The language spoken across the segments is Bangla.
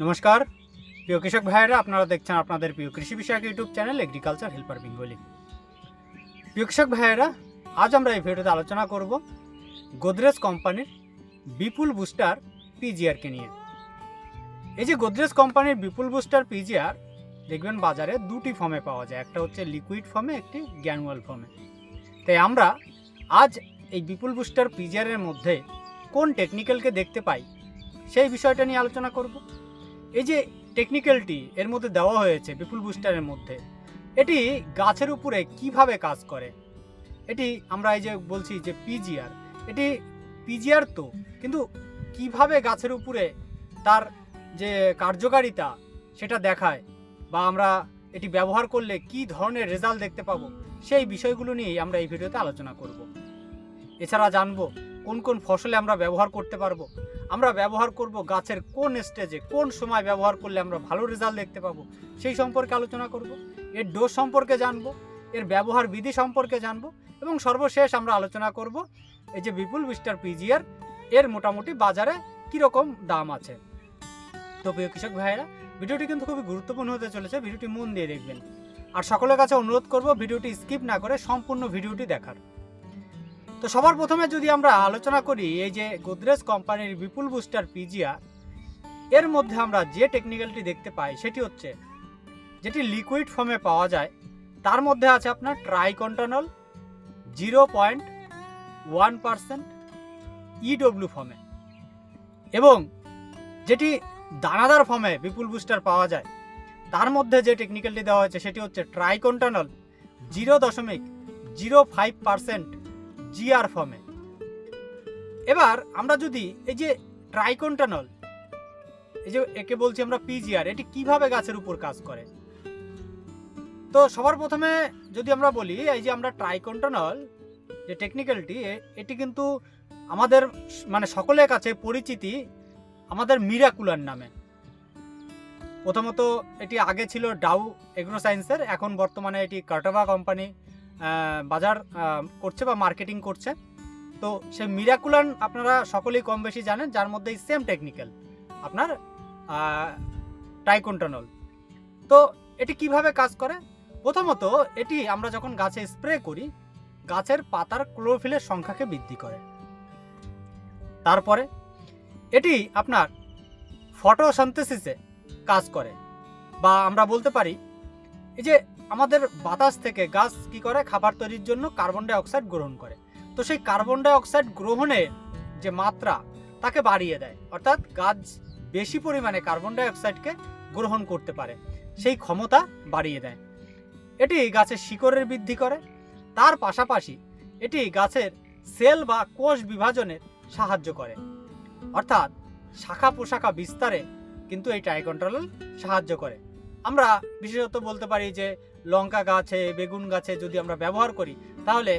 নমস্কার প্রিয় কৃষক ভাইয়েরা, আপনারা দেখছেন আপনাদের প্রিয় কৃষি বিষয়ক YouTube channel agriculture helper Bengali. প্রিয় কৃষক ভাইয়েরা, আজ আমরা এই ভিডিওতে আলোচনা করব গোদরেজ কোম্পানির বিপুল বুস্টার পিজিআরকে নিয়ে। এই যে গোদরেজ কোম্পানির বিপুল বুস্টার পিজিআর দেখবেন বাজারে দুটি ফর্মে পাওয়া যায়, একটা হচ্ছে লিকুইড ফর্মে, একটি গ্র্যানুয়াল ফর্মে। তাই আমরা আজ এই বিপুল বুস্টার পিজিআরের মধ্যে কোন টেকনিক্যালকে দেখতে পাই সেই বিষয়টা নিয়ে আলোচনা করব। এই যে টেকনিক্যালটি এর মধ্যে দেওয়া হয়েছে বিপুল বুস্টারের মধ্যে, এটি গাছের উপরে কিভাবে কাজ করে, এটি আমরা এই যে বলছি যে পিজিআর, এটি পিজিআর তো, কিন্তু কিভাবে গাছের উপরে তার যে কার্যকারিতা সেটা দেখায়, বা আমরা এটি ব্যবহার করলে কি ধরনের রেজাল্ট দেখতে পাবো, সেই বিষয়গুলো নিয়েই আমরা এই ভিডিওতে আলোচনা করব। এছাড়া জানবো কোন কোন ফসলে আমরা ব্যবহার করতে পারবো, আমরা ব্যবহার করব গাছের কোন স্টেজে কোন সময় ব্যবহার করলে আমরা ভালো রেজাল্ট দেখতে পাবো সেই সম্পর্কে আলোচনা করব, এর ডোজ সম্পর্কে জানবো, এর ব্যবহার বিধি সম্পর্কে জানবো, এবং সর্বশেষ আমরা আলোচনা করব এই যে বিপুল বুস্টার পিজিআর এর মোটামুটি বাজারে কীরকম দাম আছে। তো প্রিয় কৃষক ভাইয়েরা, ভিডিওটি কিন্তু খুবই গুরুত্বপূর্ণ হতে চলেছে, ভিডিওটি মন দিয়ে দেখবেন। আর সকলের কাছে অনুরোধ করব ভিডিওটি স্কিপ না করে সম্পূর্ণ ভিডিওটি দেখার। তো সবার প্রথমে যদি আমরা আলোচনা করি এই যে গোদরেজ কোম্পানির বিপুল বুস্টার পিজিআর, এর মধ্যে আমরা যে টেকনিক্যালটি দেখতে পাই সেটি হচ্ছে, যেটি লিকুইড ফর্মে পাওয়া যায় তার মধ্যে আছে আপনার ট্রাইকন্টানল 0.1% ইডব্লিউ ফর্মে, এবং যেটি দানাদার ফর্মে বিপুল বুস্টার পাওয়া যায় তার মধ্যে যে টেকনিক্যালটি দেওয়া হয়েছে সেটি হচ্ছে ট্রাইকন্টানল 0.05% জিআর ফর্মে। এবার আমরা যদি এই যে ট্রাইকন্টানল, এই যে একে বলছি আমরা পিজিআর, এটি কিভাবে গাছের উপর কাজ করে, তো সবার প্রথমে যদি আমরা বলি এই যে আমরা ট্রাইকন্টানল যে টেকনিক্যালটি, এটি কিন্তু আমাদের মানে সকলের কাছে পরিচিতি আমাদের মিরাকুলার নামে। প্রথমত এটি আগে ছিল ডাউ এগ্রো সায়েন্সের, এখন বর্তমানে এটি কার্টাভা কোম্পানি বাজার করছে বা মার্কেটিং করছে। তো সেই মিরাকুলান আপনারা সকলেই কম বেশি জানেন, যার মধ্যে সেম টেকনিক্যাল আপনার ট্রাইকন্টানল। তো এটি কিভাবে কাজ করে, প্রথমত এটি আমরা যখন গাছে স্প্রে করি গাছের পাতার ক্লোরোফিলের সংখ্যাকে বৃদ্ধি করে। তারপরে এটি আপনার ফটোসিনথেসিসে কাজ করে, বা আমরা বলতে পারি এই যে আমাদের বাতাস থেকে গাছ কি করে, খাবার তৈরির জন্য কার্বন ডাই অক্সাইড গ্রহণ করে। তো সেই কার্বন ডাই অক্সাইড গ্রহণের যে মাত্রা তাকে বাড়িয়ে দেয়, অর্থাৎ গাছ বেশি পরিমাণে কার্বন ডাই অক্সাইডকে গ্রহণ করতে পারে, সেই ক্ষমতা বাড়িয়ে দেয়। এটি গাছের শিকড়ের বৃদ্ধি করে, তার পাশাপাশি এটি গাছের সেল বা কোষ বিভাজনের সাহায্য করে, অর্থাৎ শাখা প্রশাখা বিস্তারে কিন্তু এই ট্রাইকন্টানল সাহায্য করে। আমরা বিশেষত বলতে পারি যে লঙ্কা গাছে, বেগুন গাছে যদি আমরা ব্যবহার করি তাহলে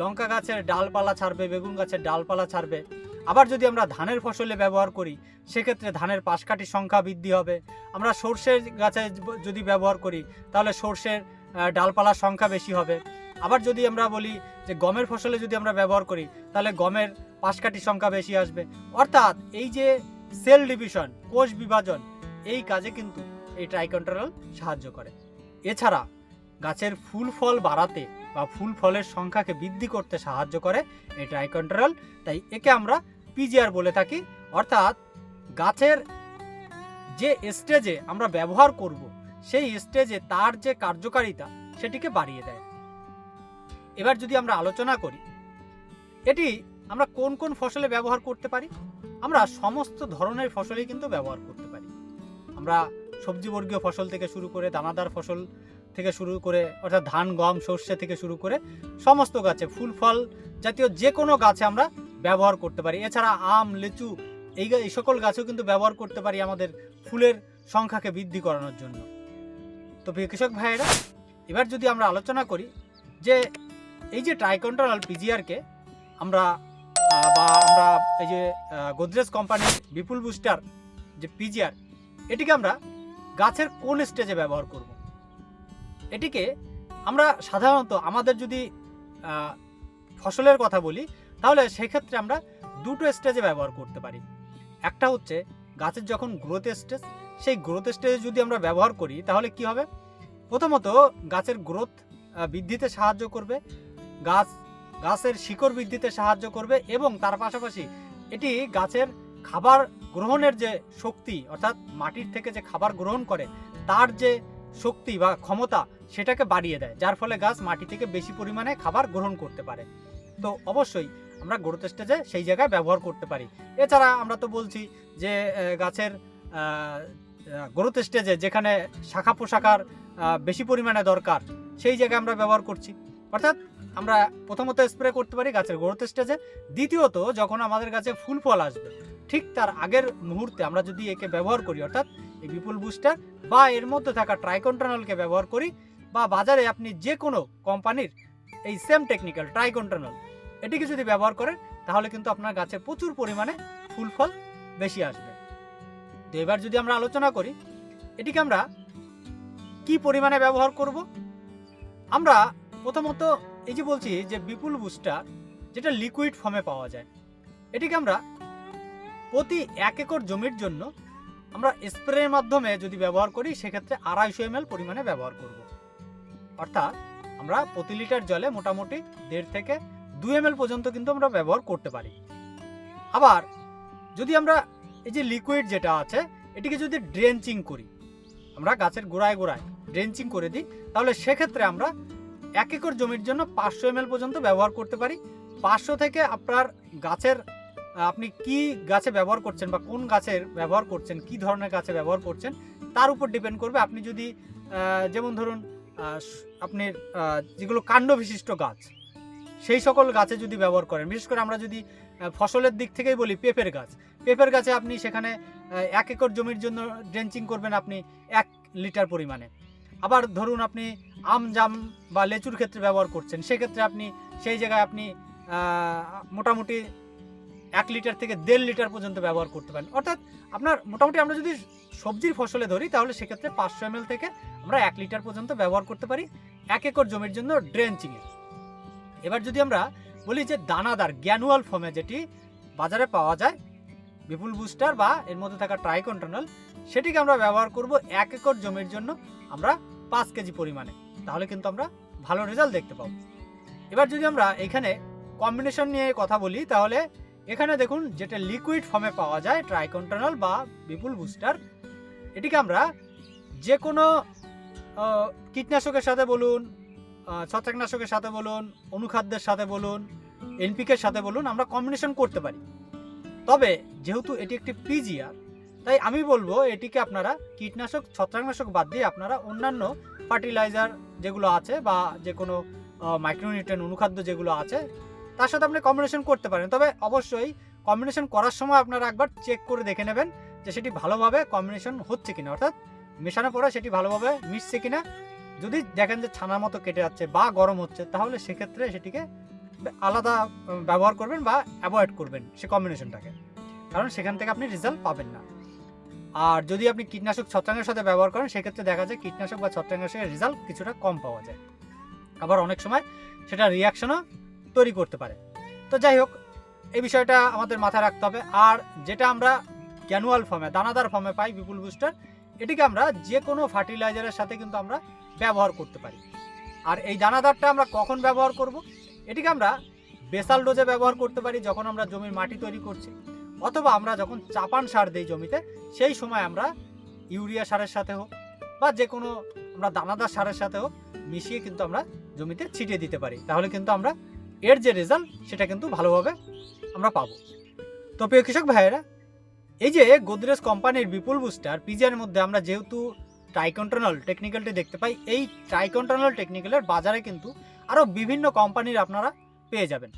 লঙ্কা গাছের ডালপালা ছাড়বে, বেগুন গাছের ডালপালা ছাড়বে। আবার যদি আমরা ধানের ফসলে ব্যবহার করি সেক্ষেত্রে ধানের পাশকাঠির সংখ্যা বৃদ্ধি হবে। আমরা সর্ষের গাছে যদি ব্যবহার করি তাহলে সর্ষের ডালপালার সংখ্যা বেশি হবে। আবার যদি আমরা বলি যে গমের ফসলে যদি আমরা ব্যবহার করি তাহলে গমের পাশকাঠির সংখ্যা বেশি আসবে। অর্থাৎ এই যে সেল ডিভিশন, কোষ বিভাজন, এই কাজে কিন্তু এই ট্রাইকন্টানল সাহায্য করে। এছাড়া গাছের ফুল ফল বাড়াতে বা ফুল ফলের সংখ্যাকে বৃদ্ধি করতে সাহায্য করে এই ট্রাইকন্টানল, তাই একে আমরা পিজিআর বলে থাকি। অর্থাৎ গাছের যে স্টেজে আমরা ব্যবহার করব সেই স্টেজে তার যে কার্যকারিতা সেটিকে বাড়িয়ে দেয়। এবার যদি আমরা আলোচনা করি এটি আমরা কোন কোন ফসলে ব্যবহার করতে পারি, আমরা সমস্ত ধরনের ফসলেই কিন্তু ব্যবহার করতে পারি। আমরা সবজিবর্গীয় ফসল থেকে শুরু করে দানাদার ফসল থেকে শুরু করে, অর্থাৎ ধান, গম, সর্ষে থেকে শুরু করে সমস্ত গাছে, ফুল ফল জাতীয় যে কোনো গাছে আমরা ব্যবহার করতে পারি। এছাড়া আম, লিচু এই সকল গাছেও কিন্তু ব্যবহার করতে পারি আমাদের ফুলের সংখ্যাকে বৃদ্ধি করানোর জন্য। তো প্রিয় কৃষক ভাইয়েরা, এবার যদি আমরা আলোচনা করি যে এই যে ট্রাইকন্টানল পিজিআরকে আমরা এই যে গোদরেজ কোম্পানির বিপুল বুস্টার যে পিজিআর, এটিকে আমরা গাছের কোন স্টেজে ব্যবহার করব। এটিকে আমরা সাধারণত আমাদের যদি ফসলের কথা বলি তাহলে সেক্ষেত্রে আমরা দুটো স্টেজে ব্যবহার করতে পারি। একটা হচ্ছে গাছের যখন গ্রোথ স্টেজ, সেই গ্রোথ স্টেজে যদি আমরা ব্যবহার করি তাহলে কি হবে, প্রথমত গাছের গ্রোথ বৃদ্ধিতে সাহায্য করবে, গাছের শিকড় বৃদ্ধিতে সাহায্য করবে, এবং তার পাশাপাশি এটি গাছের খাবার গ্রহণের যে শক্তি, অর্থাৎ মাটির থেকে যে খাবার গ্রহণ করে তার যে শক্তি বা ক্ষমতা সেটাকে বাড়িয়ে দেয়, যার ফলে গাছ মাটি থেকে বেশি পরিমাণে খাবার গ্রহণ করতে পারে। তো অবশ্যই আমরা গ্রোথ স্টেজে সেই জায়গায় ব্যবহার করতে পারি। এছাড়া আমরা তো বলছি যে গাছের গ্রোথ স্টেজে যেখানে শাখা পোশাকার বেশি পরিমাণে দরকার সেই জায়গায় আমরা ব্যবহার করছি, অর্থাৎ আমরা প্রথমত স্প্রে করতে পারি গাছের গ্রোথ স্টেজে, দ্বিতীয়ত যখন আমাদের গাছে ফুল ফল আসবে ঠিক তার আগের মুহূর্তে আমরা যদি একে ব্যবহার করি, অর্থাৎ এই বিপুল বুস্টার বা এর মধ্যে থাকা ট্রাইকন্ট্রানলকে ব্যবহার করি, বা বাজারে আপনি যে কোনো কোম্পানির এই সেম টেকনিক্যাল ট্রাইকন্ট্রানল এটিকে যদি ব্যবহার করেন তাহলে কিন্তু আপনার গাছে প্রচুর পরিমাণে ফুল ফল বেশি আসবে। তো এবার যদি আমরা আলোচনা করি এটিকে আমরা কি পরিমাণে ব্যবহার করব, আমরা প্রথমত এই যে বলছি যে বিপুল বুস্টার যেটা লিকুইড ফর্মে পাওয়া যায়, এটিকে আমরা প্রতি 1 একর জমির জন্য আমরা স্প্রের মাধ্যমে যদি ব্যবহার করি সেক্ষেত্রে 250 ml পরিমাণে ব্যবহার করব, অর্থাৎ আমরা প্রতি লিটার জলে মোটামুটি 1.5 থেকে 2 ml পর্যন্ত কিন্তু আমরা ব্যবহার করতে পারি। আবার যদি আমরা এই যে লিকুইড যেটা আছে এটিকে যদি ড্রেঞ্চিং করি, আমরা গাছের গোড়ায় গোড়ায় ড্রেঞ্চিং করে দিই, তাহলে সেক্ষেত্রে আমরা 1 একর জমির জন্য 500 ml পর্যন্ত ব্যবহার করতে পারি। 500 থেকে আপনার গাছের আপনি কি গাছে ব্যবহার করছেন বা কোন গাছের ব্যবহার করছেন, কি ধরনের গাছে ব্যবহার করছেন তার উপর ডিপেন্ড করবে। আপনি যদি যেমন ধরুন আপনি যেগুলো কাণ্ড বিশিষ্ট গাছ সেই সকল গাছে যদি ব্যবহার করেন, বিশেষ করে আমরা যদি ফসলের দিক থেকেই বলি পেঁপের গাছে আপনি সেখানে 1 একর জমির জন্য ড্রেঞ্চিং করবেন আপনি 1 লিটার পরিমাণে। আবার ধরুন আপনি আম জাম বা লেচুর ক্ষেত্রে ব্যবহার করছেন, সেক্ষেত্রে আপনি সেই জায়গায় আপনি মোটামুটি 1 লিটার থেকে 1.5 লিটার পর্যন্ত ব্যবহার করতে পারেন। অর্থাৎ আপনার মোটামুটি আমরা যদি সবজির ফসলে ধরি তাহলে সেক্ষেত্রে 500 ml থেকে আমরা 1 লিটার পর্যন্ত ব্যবহার করতে পারি 1 একর জমির জন্য ড্রেঞ্চিংয়ে। এবার যদি আমরা বলি যে দানাদার গ্যানুয়াল ফর্মে যেটি বাজারে পাওয়া যায় বিপুল বুস্টার বা এর মধ্যে থাকা ট্রাইকন্ট্রানল, সেটিকে আমরা ব্যবহার করব 1 একর জমির জন্য আমরা 5 কেজি পরিমাণে, তাহলে কিন্তু আমরা ভালো রেজাল্ট দেখতে পাবো। এবার যদি আমরা এখানে কম্বিনেশন নিয়ে কথা বলি তাহলে এখানে দেখুন যেটা লিকুইড ফর্মে পাওয়া যায় ট্রাইকন্ট্রানল বা বিপুল বুস্টার, এটিকে আমরা যে কোনো কীটনাশকের সাথে বলুন, ছত্রাকনাশকের সাথে বলুন, অনুখাদ্যের সাথে বলুন, এনপিকের সাথে বলুন, আমরা কম্বিনেশন করতে পারি। তবে যেহেতু এটি একটি পিজিআর তাই আমি বলবো এটিকে আপনারা কীটনাশক ছত্রাকনাশক বাদ দিয়ে আপনারা অন্যান্য ফার্টিলাইজার যেগুলো আছে বা যে কোনো মাইক্রোনিউট্রিয়েন্ট অনুখাদ্য যেগুলো আছে তার সাথে আপনি কম্বিনেশন করতে পারেন। তবে অবশ্যই কম্বিনেশন করার সময় আপনারা একবার চেক করে দেখে নেবেন যে সেটি ভালোভাবে কম্বিনেশন হচ্ছে কিনা, অর্থাৎ মেশানোর পরে সেটি ভালোভাবে মিশছে কিনা। যদি দেখেন যে ছানার মতো কেটে যাচ্ছে বা গরম হচ্ছে তাহলে সেক্ষেত্রে সেটিকে আলাদা ব্যবহার করবেন বা অ্যাভয়েড করবেন সে কম্বিনেশনটাকে, কারণ সেখান থেকে আপনি রেজাল্ট পাবেন না। আর যদি আপনি কীটনাশক ছত্রাকের সাথে ব্যবহার করেন সেক্ষেত্রে দেখা যায় কীটনাশক বা ছত্রাকনাশকের রেজাল্ট কিছুটা কম পাওয়া যায়, আবার অনেক সময় সেটা রিয়াকশনও তৈরি করতে পারে। তো যাই হোক এই বিষয়টা আমাদের মাথায় রাখতে হবে। আর যেটা আমরা গ্যানুয়াল ফর্মে দানাদার ফর্মে পাই বিপুল বুস্টার, এটিকে আমরা যে কোনো ফার্টিলাইজারের সাথে কিন্তু আমরা ব্যবহার করতে পারি। আর এই দানাদারটা আমরা কখন ব্যবহার করব, এটিকে আমরা বেসাল ডোজে ব্যবহার করতে পারি যখন আমরা জমির মাটি তৈরি করছি, অথবা আমরা যখন চাপান সার দিই জমিতে সেই সময় আমরা ইউরিয়া সারের সাথে হোক বা যে কোনো আমরা দানাদার সারের সাথে হোক মিশিয়ে কিন্তু আমরা জমিতে ছিটিয়ে দিতে পারি, তাহলে কিন্তু আমরা এর যে রেজাল্ট সেটা কিন্তু ভালোভাবে আমরা পাবো। তো প্রিয় কৃষক ভাইয়েরা, এই যে গোদরেজ কোম্পানির বিপুল বুস্টার পিজিআর মধ্যে আমরা যেহেতু ট্রাইকন্ট্রানল টেকনিক্যালটি দেখতে পাই, এই ট্রাইকন্ট্রানল টেকনিক্যালের বাজারে কিন্তু আরও বিভিন্ন কোম্পানির আপনারা পেয়ে যাবেন।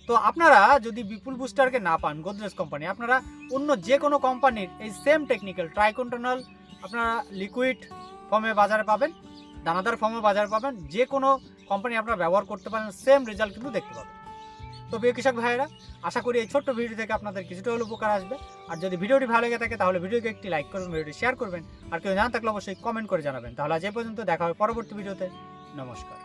তো আপনারা যদি বিপুল বুস্টারকে না পান গোদরেজ কোম্পানি, আপনারা অন্য যে কোনো কোম্পানির এই সেম টেকনিক্যাল ট্রাইকন্ট্রানল আপনারা লিকুইড ফর্মে বাজারে পাবেন, দানাদার ফর্মে বাজারে পাবেন, যে কোনো কোম্পানি আপনারা ব্যবহার করতে পারেন, সেম রেজাল্ট কিন্তু দেখতে পাবেন। তো প্রিয় কৃষক ভাইয়েরা, আশা করি এই ছোট্ট ভিডিও থেকে আপনাদের কিছুটা হলেও উপকার আসবে। আর যদি ভিডিওটি ভালো লেগে থাকে তাহলে ভিডিওকে একটি লাইক করবেন, ভিডিওটি শেয়ার করবেন, আর কেউ জানা থাকলে অবশ্যই কমেন্ট করে জানাবেন। তাহলে আজ এই পর্যন্ত, দেখা হবে পরবর্তী ভিডিওতে। নমস্কার।